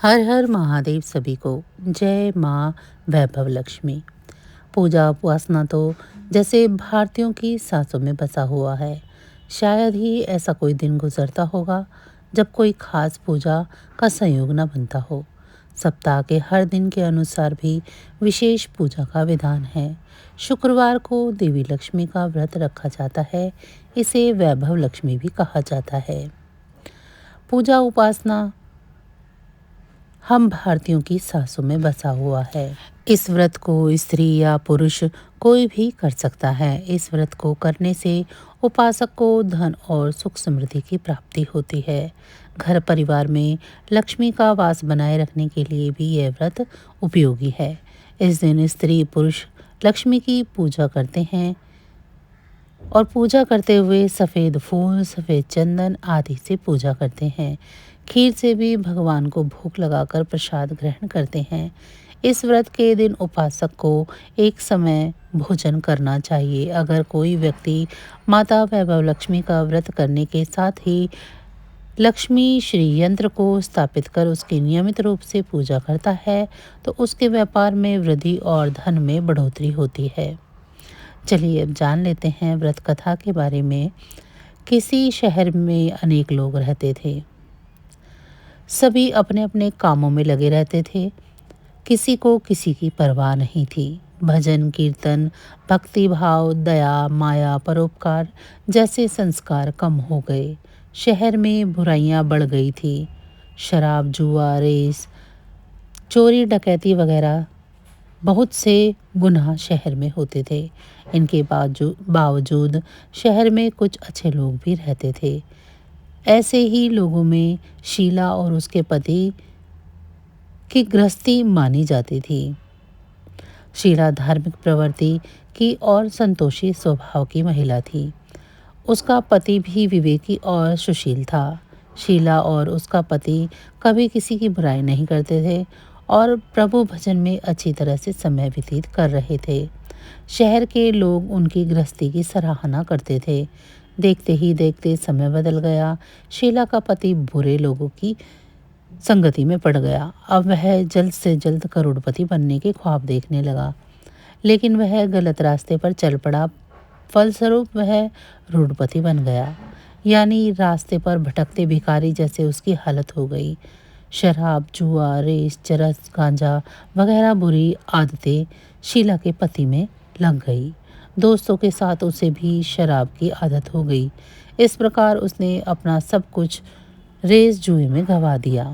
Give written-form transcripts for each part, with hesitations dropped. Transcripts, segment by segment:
हर हर महादेव सभी को। जय माँ वैभव लक्ष्मी। पूजा उपासना तो जैसे भारतीयों की सांसों में बसा हुआ है। शायद ही ऐसा कोई दिन गुजरता होगा जब कोई खास पूजा का संयोग न बनता हो। सप्ताह के हर दिन के अनुसार भी विशेष पूजा का विधान है। शुक्रवार को देवी लक्ष्मी का व्रत रखा जाता है। इसे वैभव लक्ष्मी भी कहा जाता है। पूजा उपासना हम भारतीयों की सांसों में बसा हुआ है। इस व्रत को स्त्री या पुरुष कोई भी कर सकता है। इस व्रत को करने से उपासक को धन और सुख समृद्धि की प्राप्ति होती है। घर परिवार में लक्ष्मी का वास बनाए रखने के लिए भी यह व्रत उपयोगी है। इस दिन स्त्री पुरुष लक्ष्मी की पूजा करते हैं और पूजा करते हुए सफ़ेद फूल, सफ़ेद चंदन आदि से पूजा करते हैं। खीर से भी भगवान को भोग लगाकर प्रसाद ग्रहण करते हैं। इस व्रत के दिन उपासक को एक समय भोजन करना चाहिए। अगर कोई व्यक्ति माता वैभव लक्ष्मी का व्रत करने के साथ ही लक्ष्मी श्री यंत्र को स्थापित कर उसकी नियमित रूप से पूजा करता है तो उसके व्यापार में वृद्धि और धन में बढ़ोतरी होती है। चलिए अब जान लेते हैं व्रत कथा के बारे में। किसी शहर में अनेक लोग रहते थे। सभी अपने अपने कामों में लगे रहते थे। किसी को किसी की परवाह नहीं थी। भजन कीर्तन, भक्ति भाव, दया माया, परोपकार जैसे संस्कार कम हो गए। शहर में बुराइयां बढ़ गई थी। शराब, जुआ, रेस, चोरी डकैती वगैरह बहुत से गुनाह शहर में होते थे। इनके बावजूद शहर में कुछ अच्छे लोग भी रहते थे। ऐसे ही लोगों में शीला और उसके पति की गृहस्थी मानी जाती थी। शीला धार्मिक प्रवृत्ति की और संतोषी स्वभाव की महिला थी। उसका पति भी विवेकी और सुशील था। शीला और उसका पति कभी किसी की बुराई नहीं करते थे और प्रभु भजन में अच्छी तरह से समय व्यतीत कर रहे थे। शहर के लोग उनकी गृहस्थी की सराहना करते थे। देखते ही देखते समय बदल गया। शीला का पति बुरे लोगों की संगति में पड़ गया। अब वह जल्द से जल्द करोड़पति बनने के ख्वाब देखने लगा, लेकिन वह गलत रास्ते पर चल पड़ा। फलस्वरूप वह रोडपति बन गया, यानी रास्ते पर भटकते भिखारी जैसे उसकी हालत हो गई। शराब, जुआ, रेस, चरस, गांजा वगैरह बुरी आदतें शीला के पति में लग गई। दोस्तों के साथ उसे भी शराब की आदत हो गई। इस प्रकार उसने अपना सब कुछ रेस जुए में गंवा दिया।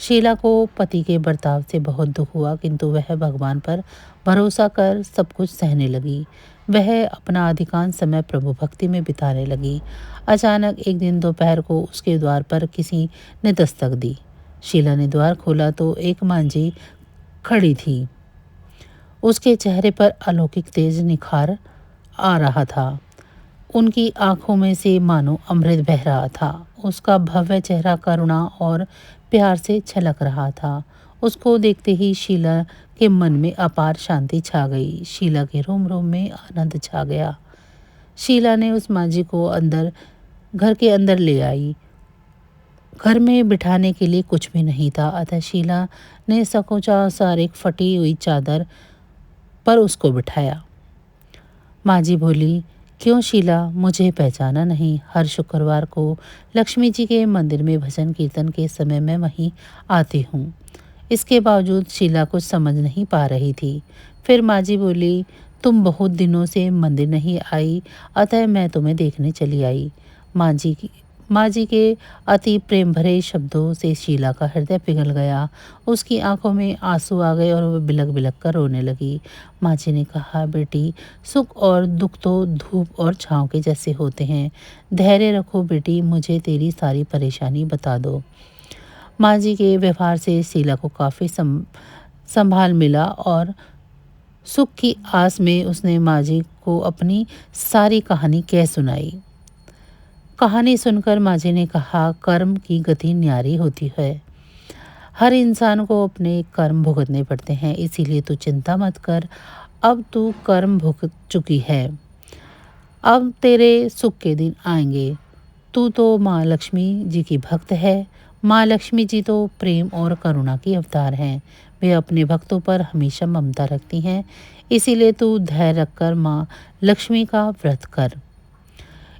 शीला को पति के बर्ताव से बहुत दुख हुआ, किंतु वह भगवान पर भरोसा कर सब कुछ सहने लगी। वह अपना अधिकांश समय प्रभु भक्ति में बिताने लगी। अचानक एक दिन दोपहर को उसके द्वार पर किसी ने दस्तक दी। शीला ने द्वार खोला तो एक मांझी खड़ी थी। उसके चेहरे पर अलौकिक तेज निखार आ रहा था। उनकी आंखों में से मानो अमृत बह रहा था। उसका भव्य चेहरा करुणा और प्यार से छलक रहा था। उसको देखते ही शीला के मन में अपार शांति छा गई। शीला के रोम रोम में आनंद छा गया। शीला ने उस मांझी को घर के अंदर ले आई। घर में बिठाने के लिए कुछ भी नहीं था, अतः शीला ने सकोचासार एक फटी हुई चादर पर उसको बिठाया। मांझी बोली, क्यों शीला, मुझे पहचाना नहीं? हर शुक्रवार को लक्ष्मी जी के मंदिर में भजन कीर्तन के समय मैं वहीं आती हूँ। इसके बावजूद शीला कुछ समझ नहीं पा रही थी। फिर मांझी बोली, तुम बहुत दिनों से मंदिर नहीं आई, अतः मैं तुम्हें देखने चली आई। मांझी के अति प्रेम भरे शब्दों से शीला का हृदय पिघल गया। उसकी आंखों में आंसू आ गए और वह बिलक बिलक कर रोने लगी। मांझी ने कहा, बेटी, सुख और दुख तो धूप और छांव के जैसे होते हैं। धैर्य रखो बेटी, मुझे तेरी सारी परेशानी बता दो। मांझी के व्यवहार से शीला को काफ़ी संभाल मिला और सुख की आस में उसने मांझी को अपनी सारी कहानी कह सुनाई। कहानी सुनकर मांझी ने कहा, कर्म की गति न्यारी होती है। हर इंसान को अपने कर्म भुगतने पड़ते हैं, इसीलिए तू चिंता मत कर। अब तू कर्म भुगत चुकी है, अब तेरे सुख के दिन आएंगे। तू तो माँ लक्ष्मी जी की भक्त है। माँ लक्ष्मी जी तो प्रेम और करुणा की अवतार हैं। वे अपने भक्तों पर हमेशा ममता रखती हैं। इसीलिए तू धैर्य रखकर माँ लक्ष्मी का व्रत कर,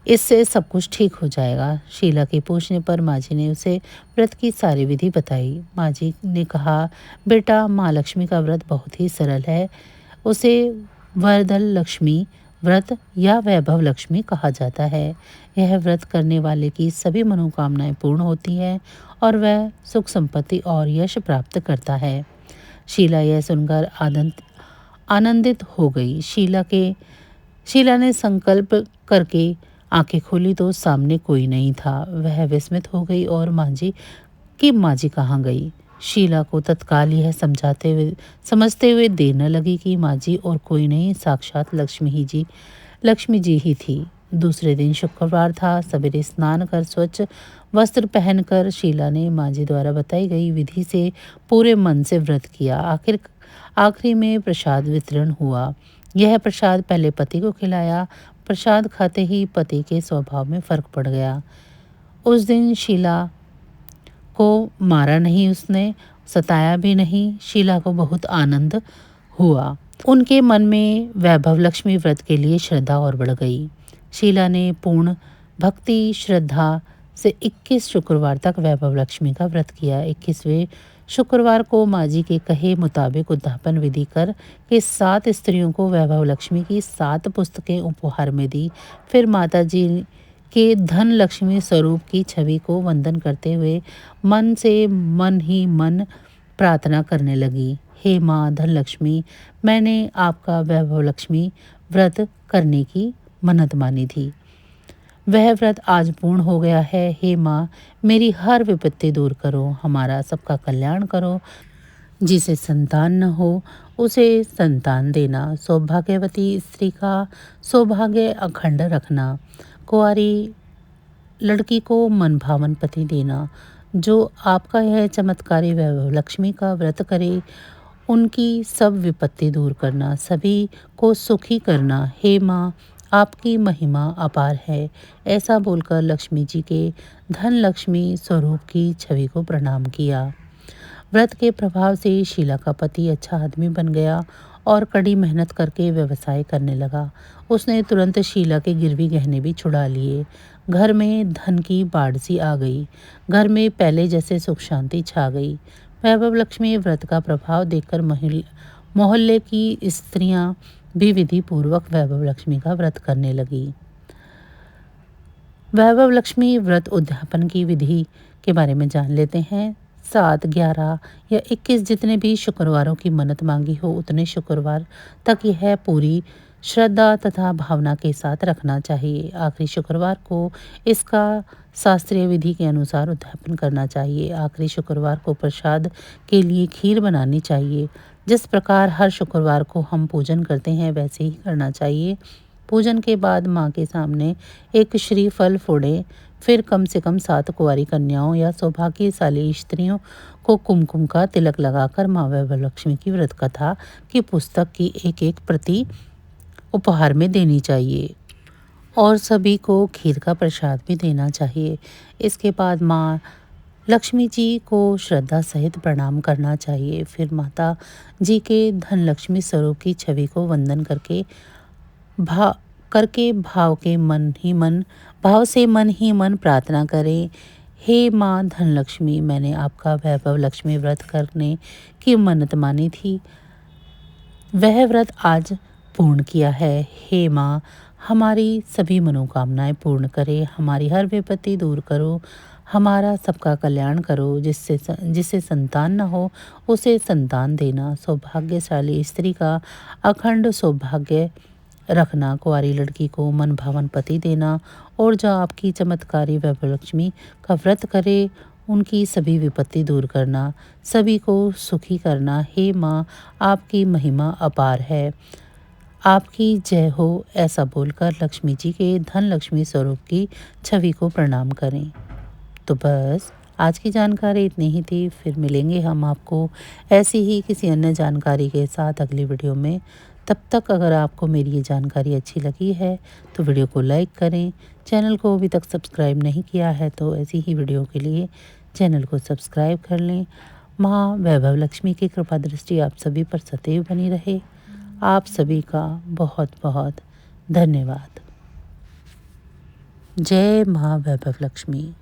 इससे सब कुछ ठीक हो जाएगा। शीला के पूछने पर माँ जी ने उसे व्रत की सारी विधि बताई। माँ जी ने कहा, बेटा, माँ लक्ष्मी का व्रत बहुत ही सरल है। उसे वरदल लक्ष्मी व्रत या वैभव लक्ष्मी कहा जाता है। यह व्रत करने वाले की सभी मनोकामनाएं पूर्ण होती हैं और वह सुख संपत्ति और यश प्राप्त करता है। शीला यह सुनकर आनंदित हो गई। शीला ने संकल्प करके आंखें खोली तो सामने कोई नहीं था। वह विस्मित हो गई और माँ जी कहाँ गई। शीला को तत्काल यह समझते हुए देर न लगी कि माँ जी और कोई नहीं, साक्षात लक्ष्मी जी ही थी। दूसरे दिन शुक्रवार था। सवेरे स्नान कर स्वच्छ वस्त्र पहनकर शीला ने माँ जी द्वारा बताई गई विधि से पूरे मन से व्रत किया। आखिरी में प्रसाद वितरण हुआ। यह प्रसाद पहले पति को खिलाया। प्रसाद खाते ही पति के स्वभाव में फर्क पड़ गया। उस दिन शीला को मारा नहीं, उसने सताया भी नहीं। शीला को बहुत आनंद हुआ। उनके मन में वैभव लक्ष्मी व्रत के लिए श्रद्धा और बढ़ गई। शीला ने पूर्ण भक्ति श्रद्धा से 21 शुक्रवार तक वैभव लक्ष्मी का व्रत किया। 21वें शुक्रवार को माँ जी के कहे मुताबिक उद्यापन विधि कर के 7 स्त्रियों को वैभव लक्ष्मी की 7 पुस्तकें उपहार में दी। फिर माता जी के धन लक्ष्मी स्वरूप की छवि को वंदन करते हुए मन से मन ही मन प्रार्थना करने लगी। हे माँ धन लक्ष्मी, मैंने आपका वैभव लक्ष्मी व्रत करने की मन्नत मानी थी। वह व्रत आज पूर्ण हो गया है। हे माँ, मेरी हर विपत्ति दूर करो, हमारा सबका कल्याण करो। जिसे संतान न हो उसे संतान देना, सौभाग्यवती स्त्री का सौभाग्य अखंड रखना, कुंवारी लड़की को मनभावन पति देना। जो आपका यह चमत्कारी वैभव लक्ष्मी का व्रत करे, उनकी सब विपत्ति दूर करना, सभी को सुखी करना। हे माँ, आपकी महिमा अपार है। ऐसा बोलकर लक्ष्मी जी के धन लक्ष्मी स्वरूप की छवि को प्रणाम किया। व्रत के प्रभाव से शीला का पति अच्छा आदमी बन गया और कड़ी मेहनत करके व्यवसाय करने लगा। उसने तुरंत शीला के गिरवी गहने भी छुड़ा लिए। घर में धन की बाढ़ सी आ गई। घर में पहले जैसे सुख शांति छा गई। वैभव लक्ष्मी व्रत का प्रभाव देखकर मोहल्ले की स्त्रियां भी विधि पूर्वक वैभव लक्ष्मी का व्रत करने लगी। वैभव लक्ष्मी व्रत उद्यापन की विधि के बारे में जान लेते हैं। 7, 11 या 21 जितने भी शुक्रवारों की मन्नत मांगी हो, उतने शुक्रवार तक यह पूरी श्रद्धा तथा भावना के साथ रखना चाहिए। आखिरी शुक्रवार को इसका शास्त्रीय विधि के अनुसार उद्यापन करना चाहिए। आखिरी शुक्रवार को प्रसाद के लिए खीर बनानी चाहिए। जिस प्रकार हर शुक्रवार को हम पूजन करते हैं, वैसे ही करना चाहिए। पूजन के बाद माँ के सामने एक श्रीफल फोड़े। फिर कम से कम 7 कुंवारी कन्याओं या सौभाग्यशाली स्त्रियों को कुमकुम का तिलक लगाकर माँ वैभव लक्ष्मी की व्रत कथा की पुस्तक की एक प्रति उपहार में देनी चाहिए और सभी को खीर का प्रसाद भी देना चाहिए। इसके बाद माँ लक्ष्मी जी को श्रद्धा सहित प्रणाम करना चाहिए। फिर माता जी के धन लक्ष्मी स्वरूप की छवि को वंदन भाव से मन ही मन प्रार्थना करें। हे माँ धन लक्ष्मी, मैंने आपका वैभव लक्ष्मी व्रत करने की मन्नत मानी थी। वह व्रत आज पूर्ण किया है। हे माँ, हमारी सभी मनोकामनाएं पूर्ण करे, हमारी हर विपत्ति दूर करो, हमारा सबका कल्याण करो। जिससे संतान न हो उसे संतान देना, सौभाग्यशाली स्त्री का अखंड सौभाग्य रखना, कुंवारी लड़की को मन भावन पति देना और जो आपकी चमत्कारी वैभव लक्ष्मी का व्रत करे, उनकी सभी विपत्ति दूर करना, सभी को सुखी करना। हे माँ, आपकी महिमा अपार है, आपकी जय हो। ऐसा बोलकर लक्ष्मी जी के धन लक्ष्मी स्वरूप की छवि को प्रणाम करें। तो बस आज की जानकारी इतनी ही थी। फिर मिलेंगे हम आपको ऐसी ही किसी अन्य जानकारी के साथ अगली वीडियो में। तब तक अगर आपको मेरी ये जानकारी अच्छी लगी है तो वीडियो को लाइक करें। चैनल को अभी तक सब्सक्राइब नहीं किया है तो ऐसी ही वीडियो के लिए चैनल को सब्सक्राइब कर लें। माँ वैभव लक्ष्मी की कृपा दृष्टि आप सभी पर सदैव बनी रहे। आप सभी का बहुत बहुत धन्यवाद। जय माँ वैभव लक्ष्मी।